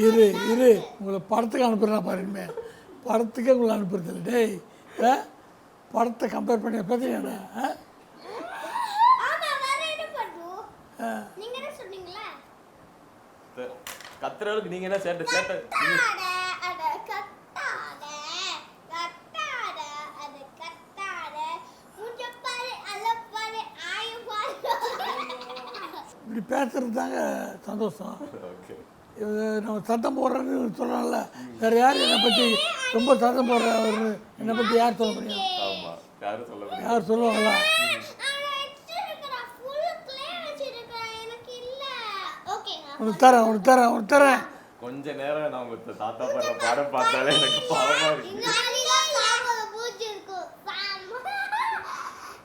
இரு உங்களை படத்துக்கு அனுப்புகிறேன் பாருமே, படத்துக்கே உங்களை அனுப்புறது டேய். படத்தை கம்பேர் பண்ணி பார்த்தீங்கன்னா கத்துறதுக்கு நீங்க என்ன சேட்டை சேட்டை இப்படி பேசுறது தாங்க சந்தோஷம். நம்ம சத்தம் போடுறேன்னு சொல்கிறோம்ல, வேறு யார் என்னை பற்றி ரொம்ப சத்தம் போடுறவர் என்னை பற்றி யார் சொல்ல முடியும்? யார் சொல்லுவாங்களா? உனக்கு தரேன் கொஞ்ச நேரம் நான் உங்க தாத்தா பாடுற பாடம் பார்த்தாலே எனக்கு பாவமா இருக்கு.